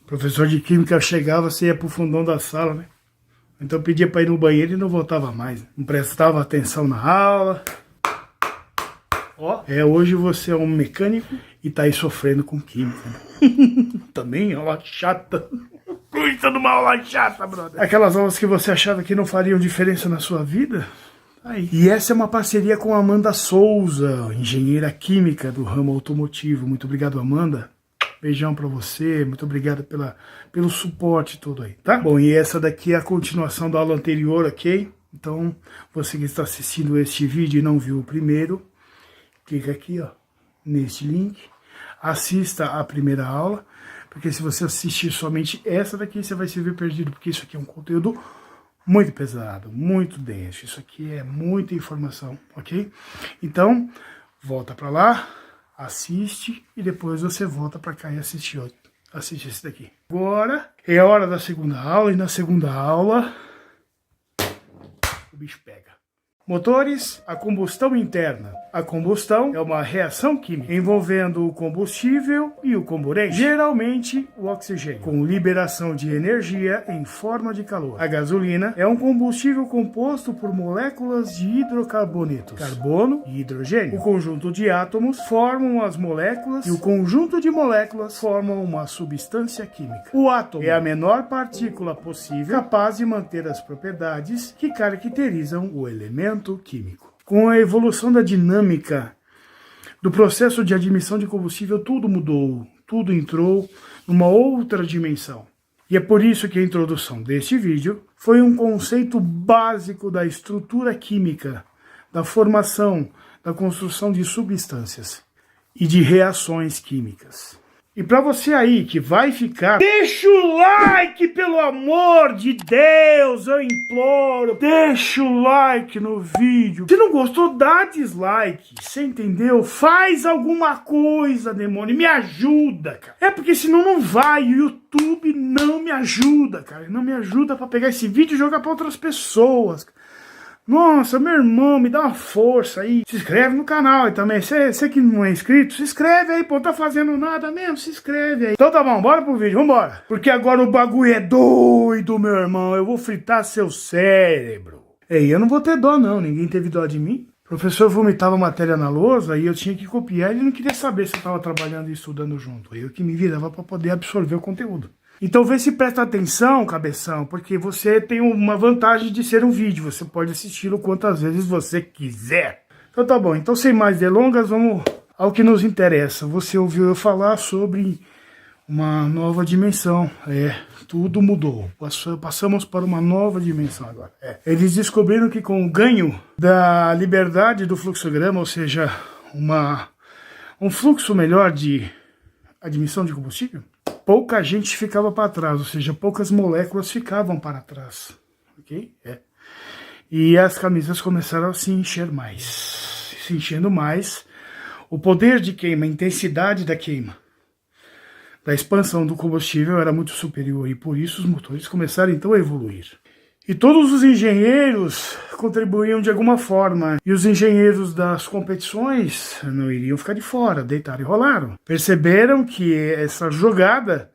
O professor de química chegava, você ia pro fundão da sala, né? Então pedia para ir no banheiro e não voltava mais. Não prestava atenção na aula. Ó, hoje você é um mecânico e tá aí sofrendo com química. Né? Também aula chata. Cuida de uma aula chata, brother. Aquelas aulas que você achava que não fariam diferença na sua vida. Aí. E essa é uma parceria com a Amanda Souza, engenheira química do ramo automotivo. Muito obrigado, Amanda. Beijão pra você, muito obrigado pelo suporte todo aí, tá? Bom, e essa daqui é a continuação da aula anterior, ok? Então, você que está assistindo este vídeo e não viu o primeiro, clica aqui, ó, neste link, assista a primeira aula, porque se você assistir somente essa daqui, você vai se ver perdido, porque isso aqui é um conteúdo muito pesado, muito denso, isso aqui é muita informação, ok? Então, volta pra lá, assiste e depois você volta pra cá e assiste outro. Assiste esse daqui. Agora é a hora da segunda aula e na segunda aula o bicho pega. Motores, a combustão interna. A combustão é uma reação química envolvendo o combustível e o comburente, geralmente o oxigênio, com liberação de energia em forma de calor. A gasolina é um combustível composto por moléculas de hidrocarbonetos, carbono e hidrogênio. O conjunto de átomos formam as moléculas e o conjunto de moléculas formam uma substância química. O átomo é a menor partícula possível capaz de manter as propriedades que caracterizam o elemento químico. Com a evolução da dinâmica do processo de admissão de combustível, tudo mudou, tudo entrou numa outra dimensão. E é por isso que a introdução deste vídeo foi um conceito básico da estrutura química, da formação, da construção de substâncias e de reações químicas. E para você aí que vai ficar, deixa o like, pelo amor de Deus, eu imploro. Deixa o like no vídeo. Se não gostou, dá dislike, você entendeu? Faz alguma coisa, demônio, me ajuda, cara. É porque senão não vai, o YouTube não me ajuda, cara. Não me ajuda para pegar esse vídeo e jogar para outras pessoas. Nossa, meu irmão, me dá uma força aí. Se inscreve no canal aí também. Você que não é inscrito, se inscreve aí, pô. Não tá fazendo nada mesmo, se inscreve aí. Então tá bom, bora pro vídeo, vambora. Porque agora o bagulho é doido, meu irmão. Eu vou fritar seu cérebro. E eu não vou ter dó não, ninguém teve dó de mim. O professor vomitava matéria na lousa e eu tinha que copiar. Ele não queria saber se eu tava trabalhando e estudando junto. Eu que me virava pra poder absorver o conteúdo. Então vê se presta atenção, cabeção, porque você tem uma vantagem de ser um vídeo. Você pode assistir o quantas vezes você quiser. Então tá bom, então sem mais delongas, vamos ao que nos interessa. Você ouviu eu falar sobre uma nova dimensão. Tudo mudou. Passamos para uma nova dimensão agora. Eles descobriram que com o ganho da liberdade do fluxograma, ou seja, um fluxo melhor de admissão de combustível, pouca gente ficava para trás, ou seja, poucas moléculas ficavam para trás, ok? E as camisas começaram a se encher mais. Se enchendo mais, o poder de queima, a intensidade da queima, da expansão do combustível era muito superior e por isso os motores começaram então a evoluir. E todos os engenheiros contribuíam de alguma forma. E os engenheiros das competições não iriam ficar de fora, deitaram e rolaram. Perceberam que essa jogada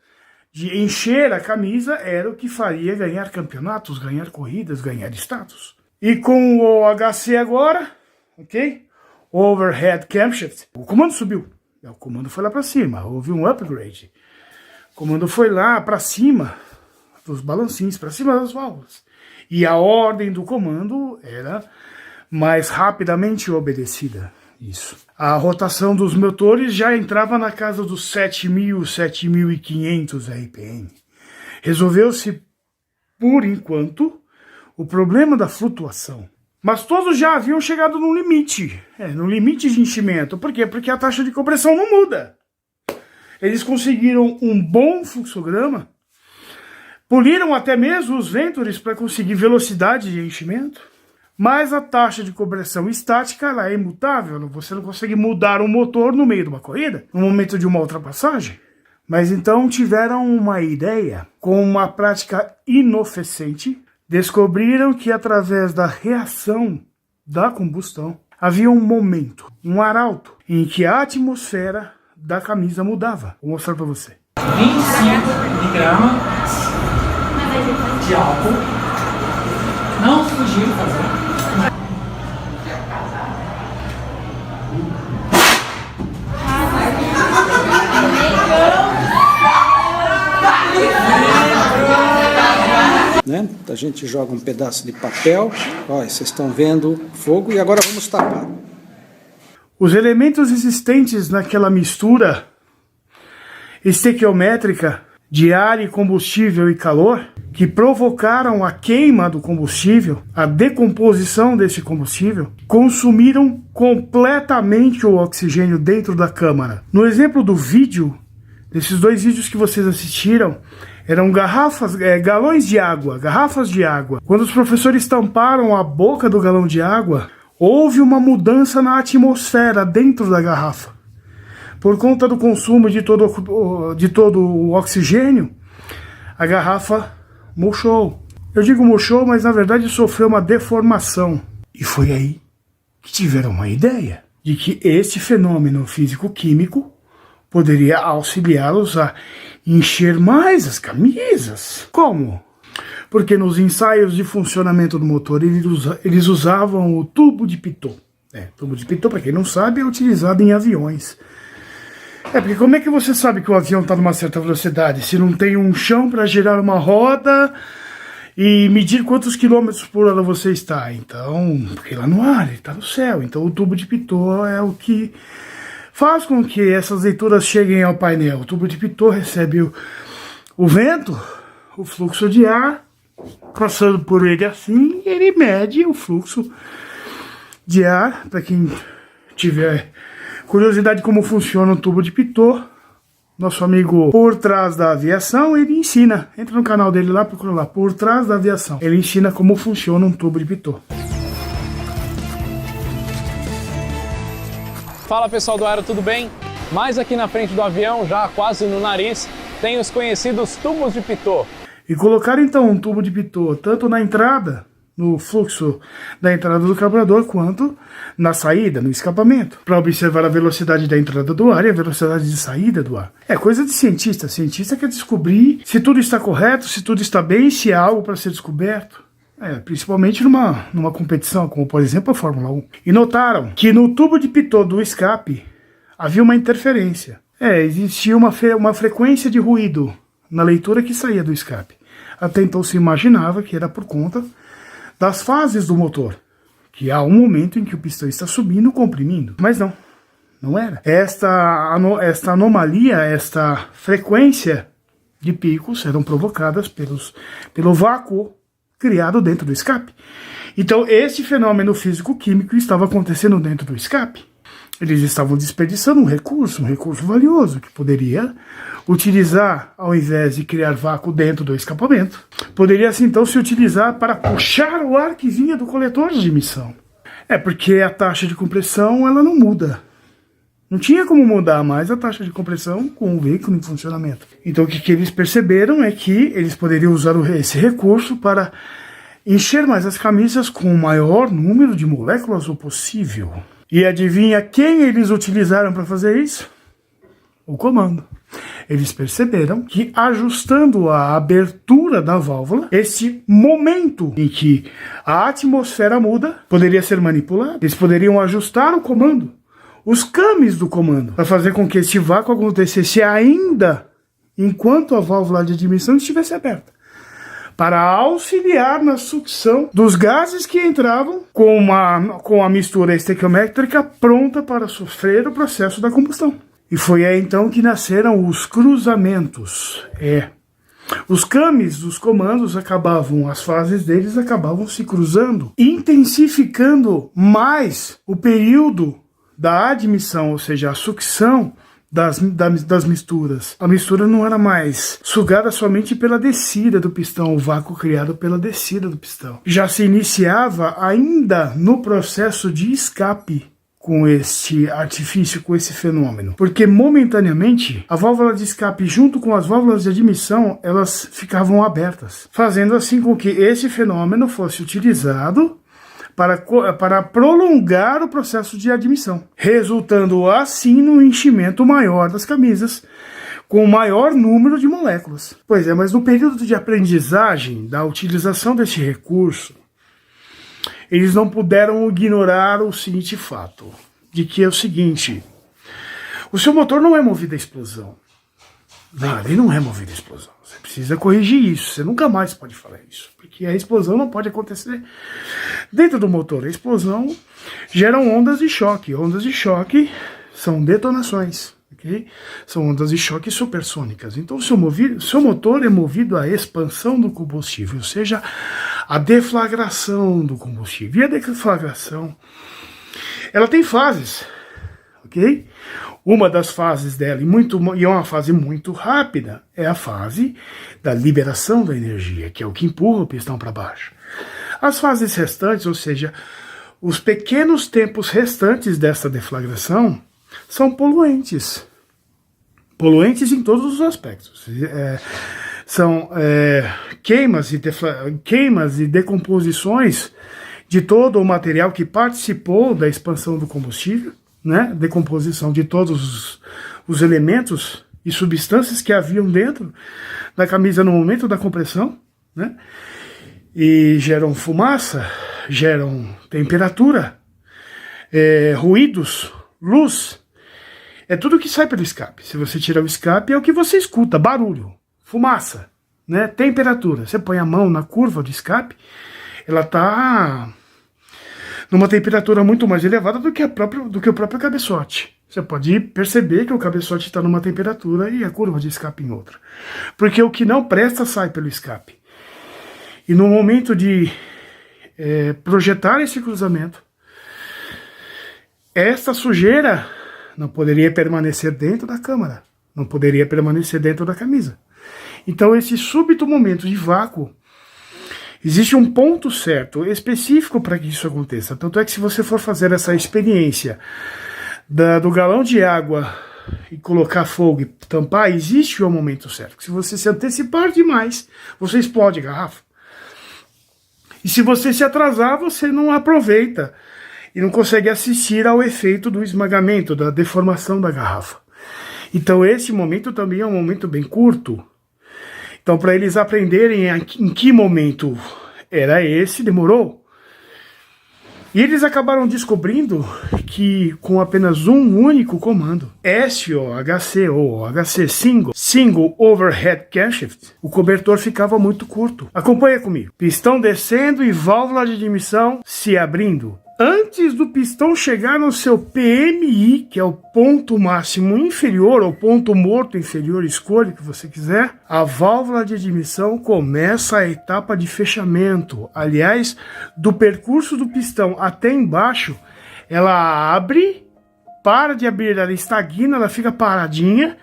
de encher a camisa era o que faria ganhar campeonatos, ganhar corridas, ganhar status. E com o HC agora, ok? Overhead Camshaft, o comando subiu. O comando foi lá para cima, houve um upgrade. O comando foi lá para cima dos balancinhos, para cima das válvulas. E a ordem do comando era mais rapidamente obedecida. Isso. A rotação dos motores já entrava na casa dos 7.000, 7.500 RPM. Resolveu-se, por enquanto, o problema da flutuação. Mas todos já haviam chegado no limite. No limite de enchimento. Por quê? Porque a taxa de compressão não muda. Eles conseguiram um bom fluxograma. Poliram até mesmo os ventures para conseguir velocidade de enchimento, mas a taxa de compressão estática ela é imutável, você não consegue mudar um motor no meio de uma corrida, no momento de uma ultrapassagem. Mas então tiveram uma ideia, com uma prática inofenscente, descobriram que através da reação da combustão, havia um momento, um arauto, em que a atmosfera da camisa mudava. Vou mostrar para você. 25 miligramas de álcool. Não sugiro fazer. Né? A gente joga um pedaço de papel, olha, vocês estão vendo fogo, e agora vamos tapar. Os elementos existentes naquela mistura estequiométrica de ar e combustível e calor, que provocaram a queima do combustível, a decomposição desse combustível, consumiram completamente o oxigênio dentro da câmara. No exemplo do vídeo, desses dois vídeos que vocês assistiram, eram galões de água, garrafas de água. Quando os professores tamparam a boca do galão de água, houve uma mudança na atmosfera dentro da garrafa. Por conta do consumo de todo o oxigênio, a garrafa murchou. Eu digo murchou, mas na verdade sofreu uma deformação. E foi aí que tiveram uma ideia de que este fenômeno físico-químico poderia auxiliá-los a encher mais as camisas. Como? Porque nos ensaios de funcionamento do motor eles usavam o tubo de Pitot. Tubo de Pitot, para quem não sabe, é utilizado em aviões. Porque como é que você sabe que o avião está numa certa velocidade se não tem um chão para girar uma roda e medir quantos quilômetros por hora você está? Então, porque lá no ar, ele está no céu. Então o tubo de Pitot é o que faz com que essas leituras cheguem ao painel. O tubo de Pitot recebe o vento, o fluxo de ar, passando por ele assim, e ele mede o fluxo de ar. Para quem tiver curiosidade de como funciona o tubo de Pitot, nosso amigo Por Trás da Aviação, ele ensina. Entra no canal dele lá, procura lá, Por Trás da Aviação. Ele ensina como funciona um tubo de Pitot. Fala pessoal do Aero, tudo bem? Mais aqui na frente do avião, já quase no nariz, tem os conhecidos tubos de Pitot. E colocar então um tubo de Pitot tanto na entrada, no fluxo da entrada do carburador, quanto na saída, no escapamento, para observar a velocidade da entrada do ar e a velocidade de saída do ar. É coisa de cientista. Cientista quer descobrir se tudo está correto, se tudo está bem, se há algo para ser descoberto. Principalmente numa competição, como por exemplo a Fórmula 1. E notaram que no tubo de Pitot do escape havia uma interferência. Existia uma frequência de ruído na leitura que saía do escape. Até então se imaginava que era por conta das fases do motor, que há um momento em que o pistão está subindo, comprimindo. Mas não era. Esta anomalia, esta frequência de picos eram provocadas pelo vácuo criado dentro do escape. Então, esse fenômeno físico-químico estava acontecendo dentro do escape. Eles estavam desperdiçando um recurso valioso, que poderia utilizar, ao invés de criar vácuo dentro do escapamento, poderia assim, então se utilizar para puxar o ar que vinha do coletor de emissão. Porque a taxa de compressão ela não muda. Não tinha como mudar mais a taxa de compressão com o veículo em funcionamento. Então o que eles perceberam é que eles poderiam usar esse recurso para encher mais as camisas com o maior número de moléculas possível. E adivinha quem eles utilizaram para fazer isso? O comando. Eles perceberam que ajustando a abertura da válvula, esse momento em que a atmosfera muda poderia ser manipulado. Eles poderiam ajustar o comando, os cames do comando, para fazer com que esse vácuo acontecesse ainda enquanto a válvula de admissão estivesse aberta, para auxiliar na sucção dos gases que entravam com a mistura estequiométrica pronta para sofrer o processo da combustão. E foi aí então que nasceram os cruzamentos. Os cames dos comandos as fases deles acabavam se cruzando, intensificando mais o período da admissão, ou seja, a sucção das misturas. A mistura não era mais sugada somente pela descida do pistão, o vácuo criado pela descida do pistão. Já se iniciava ainda no processo de escape com este artifício, com esse fenômeno. Porque momentaneamente a válvula de escape junto com as válvulas de admissão, elas ficavam abertas, fazendo assim com que esse fenômeno fosse utilizado para prolongar o processo de admissão, resultando assim no enchimento maior das camisas, com o maior número de moléculas. Pois é, mas no período de aprendizagem da utilização desse recurso, eles não puderam ignorar o seguinte fato, de que é o seguinte: o seu motor não é movido a explosão. Não, ele não é movido a explosão. Você precisa corrigir isso. Você nunca mais pode falar isso. Porque a explosão não pode acontecer dentro do motor. A explosão gera ondas de choque. Ondas de choque são detonações. Okay? São ondas de choque supersônicas. Então o seu motor é movido à expansão do combustível. Ou seja, a deflagração do combustível. E a deflagração, ela tem fases. Ok? Uma das fases dela, e é uma fase muito rápida, é a fase da liberação da energia, que é o que empurra o pistão para baixo. As fases restantes, ou seja, os pequenos tempos restantes dessa deflagração, são poluentes. Poluentes em todos os aspectos. São queimas e decomposições de todo o material que participou da expansão do combustível, né? Decomposição de todos os elementos e substâncias que haviam dentro da camisa no momento da compressão, né? E geram fumaça, geram temperatura, ruídos, luz. É tudo que sai pelo escape. Se você tirar o escape, é o que você escuta: barulho, fumaça, né? Temperatura. Você põe a mão na curva do escape, ela está numa temperatura muito mais elevada do que o próprio cabeçote. Você pode perceber que o cabeçote está numa temperatura e a curva de escape em outra. Porque o que não presta sai pelo escape. E no momento de projetar esse cruzamento, essa sujeira não poderia permanecer dentro da câmara, não poderia permanecer dentro da camisa. Então esse súbito momento de vácuo, existe um ponto certo, específico para que isso aconteça. Tanto é que se você for fazer essa experiência do galão de água e colocar fogo e tampar, existe um momento certo. Se você se antecipar demais, você explode a garrafa. E se você se atrasar, você não aproveita e não consegue assistir ao efeito do esmagamento, da deformação da garrafa. Então esse momento também é um momento bem curto. Então, para eles aprenderem em que momento era esse, demorou. E eles acabaram descobrindo que com apenas um único comando, SOHC ou HC Single Overhead Camshaft, o cobertor ficava muito curto. Acompanha comigo. Pistão descendo e válvula de admissão se abrindo. Antes do pistão chegar no seu PMI, que é o ponto máximo inferior, ou ponto morto inferior, escolha o que você quiser, a válvula de admissão começa a etapa de fechamento. Aliás, do percurso do pistão até embaixo, ela abre, para de abrir, ela estagna, ela fica paradinha,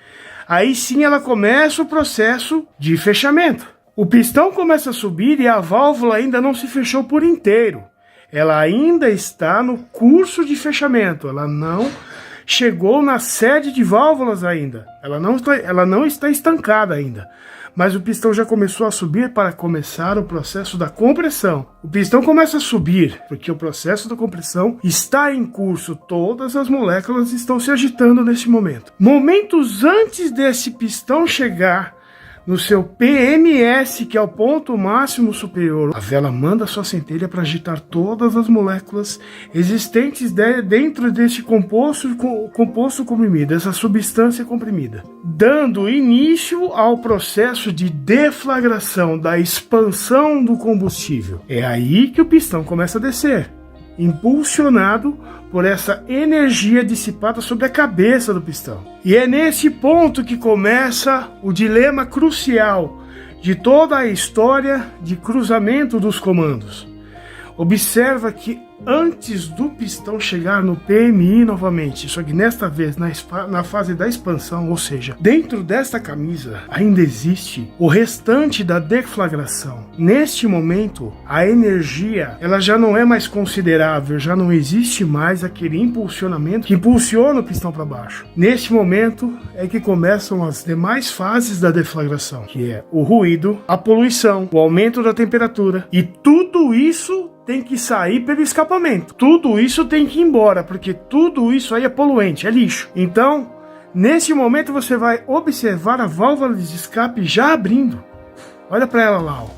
aí sim ela começa o processo de fechamento. O pistão começa a subir e a válvula ainda não se fechou por inteiro. Ela ainda está no curso de fechamento, ela não chegou na sede de válvulas ainda, ela não está estancada ainda, mas o pistão já começou a subir para começar o processo da compressão. O pistão começa a subir porque o processo da compressão está em curso, todas as moléculas estão se agitando nesse momento. Momentos antes desse pistão chegar no seu PMS, que é o ponto máximo superior, a vela manda sua centelha para agitar todas as moléculas existentes dentro desse composto comprimido, essa substância comprimida, dando início ao processo de deflagração, da expansão do combustível. É aí que o pistão começa a descer, impulsionado por essa energia dissipada sobre a cabeça do pistão. E é nesse ponto que começa o dilema crucial de toda a história de cruzamento dos comandos. Observa que antes do pistão chegar no PMI novamente, só que nesta vez na fase da expansão, ou seja, dentro desta camisa ainda existe o restante da deflagração. Neste momento, a energia ela já não é mais considerável, já não existe mais aquele impulsionamento que impulsiona o pistão para baixo. Neste momento é que começam as demais fases da deflagração, que é o ruído, a poluição, o aumento da temperatura, e tudo isso tem que sair pelo escapamento. Tudo isso tem que ir embora, porque tudo isso aí é poluente, é lixo. Então, Nesse momento você vai observar a válvula de escape já abrindo. Olha para ela lá, ó.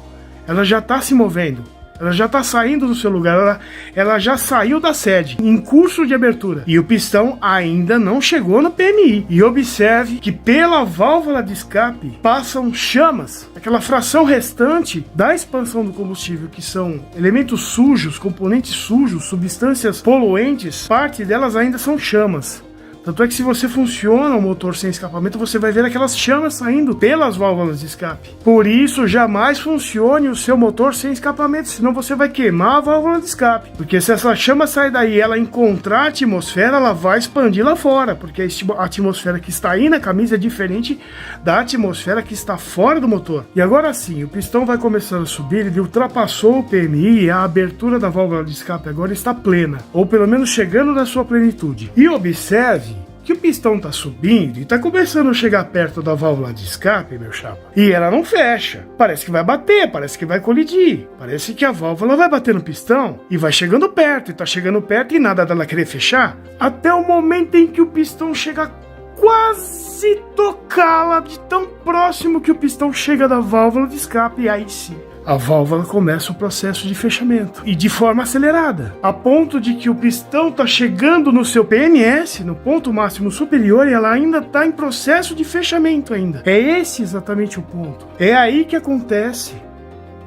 Ela já está se movendo. Ela já está saindo do seu lugar, ela já saiu da sede, em curso de abertura. E o pistão ainda não chegou no PMI. E observe que pela válvula de escape passam chamas, aquela fração restante da expansão do combustível, que são elementos sujos, componentes sujos, substâncias poluentes, parte delas ainda são chamas. Tanto é que se você funciona o motor sem escapamento, você vai ver aquelas chamas saindo pelas válvulas de escape. Por isso, jamais funcione o seu motor sem escapamento, senão você vai queimar a válvula de escape. Porque se essa chama sair daí e ela encontrar a atmosfera, ela vai expandir lá fora, porque a atmosfera que está aí na camisa é diferente da atmosfera que está fora do motor. E agora sim, o pistão vai começar a subir, ele ultrapassou o PMI e a abertura da válvula de escape agora está plena, ou pelo menos chegando na sua plenitude. E observe que o pistão está subindo e está começando a chegar perto da válvula de escape, meu chapa. E ela não fecha. Parece que vai bater, parece que vai colidir. Parece que a válvula vai bater no pistão e vai chegando perto, e está chegando perto e nada dela querer fechar. Até o momento em que o pistão chega quase tocá-la, de tão próximo que o pistão chega da válvula de escape, e aí sim a válvula começa o processo de fechamento, e de forma acelerada, a ponto de que o pistão está chegando no seu PMS, no ponto máximo superior, e ela ainda está em processo de fechamento ainda. É esse exatamente o ponto. É aí que acontece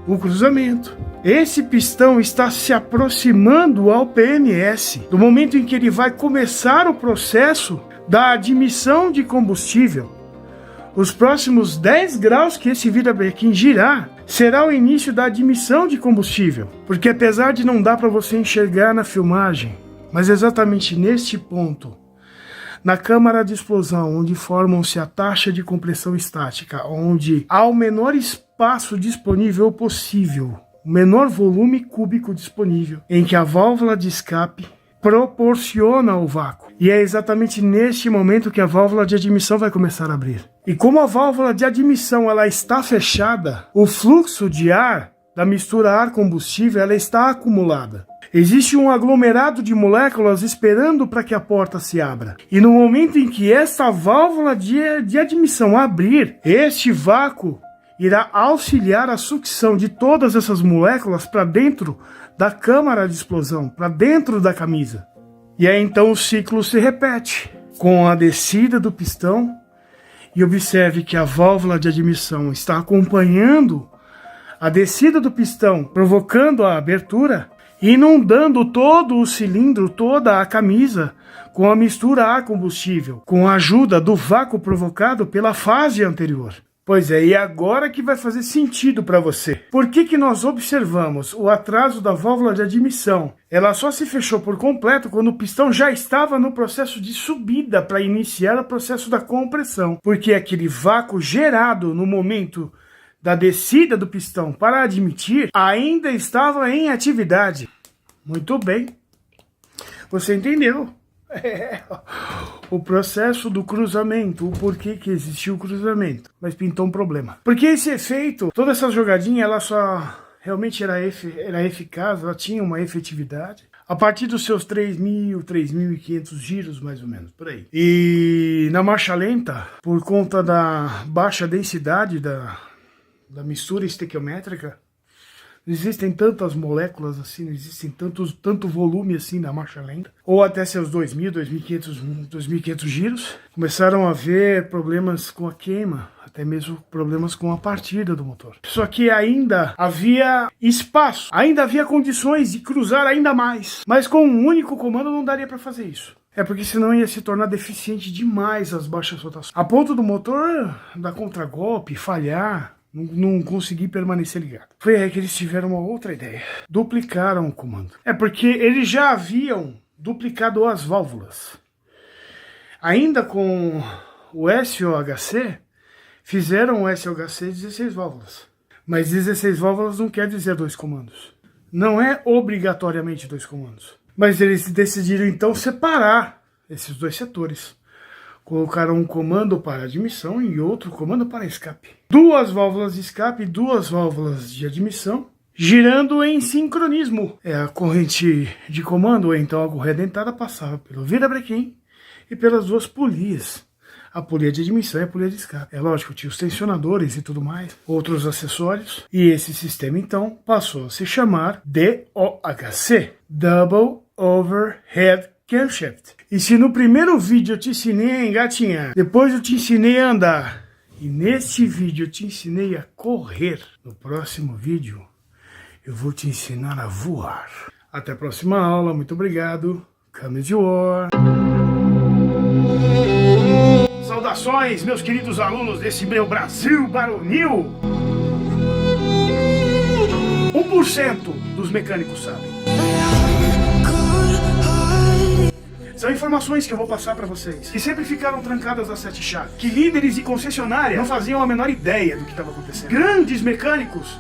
o cruzamento. Esse pistão está se aproximando ao PMS, do momento em que ele vai começar o processo da admissão de combustível. Os próximos 10 graus que esse virabrequim girar será o início da admissão de combustível, porque apesar de não dar para você enxergar na filmagem, mas exatamente neste ponto, na câmara de explosão, onde formam-se a taxa de compressão estática, onde há o menor espaço disponível possível, o menor volume cúbico disponível, em que a válvula de escape proporciona o vácuo. E é exatamente neste momento que a válvula de admissão vai começar a abrir. E como a válvula de admissão ela está fechada, o fluxo de ar da mistura ar-combustível ela está acumulada. Existe um aglomerado de moléculas esperando para que a porta se abra. E no momento em que essa válvula de admissão abrir, este vácuo irá auxiliar a sucção de todas essas moléculas para dentro da câmara de explosão, para dentro da camisa. E aí então o ciclo se repete, com a descida do pistão, e observe que a válvula de admissão está acompanhando a descida do pistão, provocando a abertura, inundando todo o cilindro, toda a camisa, com a mistura ar-combustível, com a ajuda do vácuo provocado pela fase anterior. Pois é, e agora que vai fazer sentido para você. Por que nós observamos o atraso da válvula de admissão? Ela só se fechou por completo quando o pistão já estava no processo de subida para iniciar o processo da compressão. Porque aquele vácuo gerado no momento da descida do pistão para admitir ainda estava em atividade. Muito bem. Você entendeu? O processo do cruzamento, o porquê que existiu o cruzamento, mas pintou um problema. Porque esse efeito, toda essa jogadinha, ela só realmente era eficaz, ela tinha uma efetividade a partir dos seus 3.000, 3.500 giros, mais ou menos, por aí. E na marcha lenta, por conta da baixa densidade da mistura estequiométrica, não existem tantas moléculas assim, não existem tanto volume assim na marcha lenta. Ou até seus 2.000, 2.500 giros. Começaram a haver problemas com a queima, até mesmo problemas com a partida do motor. Só que ainda havia espaço, ainda havia condições de cruzar ainda mais. Mas com um único comando não daria para fazer isso. É porque senão ia se tornar deficiente demais as baixas rotações. A ponto do motor dar contragolpe, falhar, não consegui permanecer ligado. Foi aí que eles tiveram uma outra ideia. Duplicaram o comando. É porque eles já haviam duplicado as válvulas. Ainda com o SOHC, fizeram o SOHC 16 válvulas. Mas 16 válvulas não quer dizer 2 comandos. Não é obrigatoriamente 2 comandos. Mas eles decidiram então separar esses 2 setores. Colocaram um comando para admissão e outro comando para escape. 2 válvulas de escape e 2 válvulas de admissão, girando em sincronismo. A corrente de comando, ou então a correia dentada, passava pelo virabrequim e pelas 2 polias. a polia de admissão e a polia de escape. É lógico, tinha os tensionadores e tudo mais, outros acessórios, e esse sistema então passou a se chamar DOHC, Double Overhead Camshaft. E se no primeiro vídeo eu te ensinei a engatinhar, depois eu te ensinei a andar, e neste vídeo eu te ensinei a correr, no próximo vídeo eu vou te ensinar a voar. Até a próxima aula, muito obrigado. Come de War. Saudações, meus queridos alunos desse meu Brasil baronil. 1% dos mecânicos sabem. São informações que eu vou passar para vocês, que sempre ficaram trancadas às 7 chaves, que líderes de concessionária não faziam a menor ideia do que estava acontecendo. Grandes mecânicos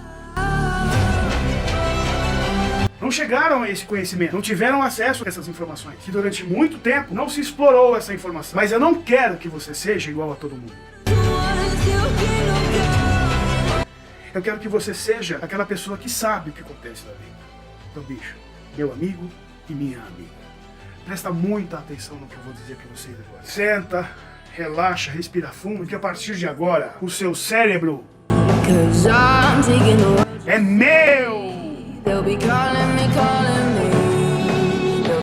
não chegaram a esse conhecimento, não tiveram acesso a essas informações, que durante muito tempo não se explorou essa informação. Mas eu não quero que você seja igual a todo mundo. Eu quero que você seja aquela pessoa que sabe o que acontece na vida. Então, bicho, meu amigo e minha amiga, presta muita atenção no que eu vou dizer para vocês agora. Senta, relaxa, respira fundo, porque a partir de agora, o seu cérebro é meu!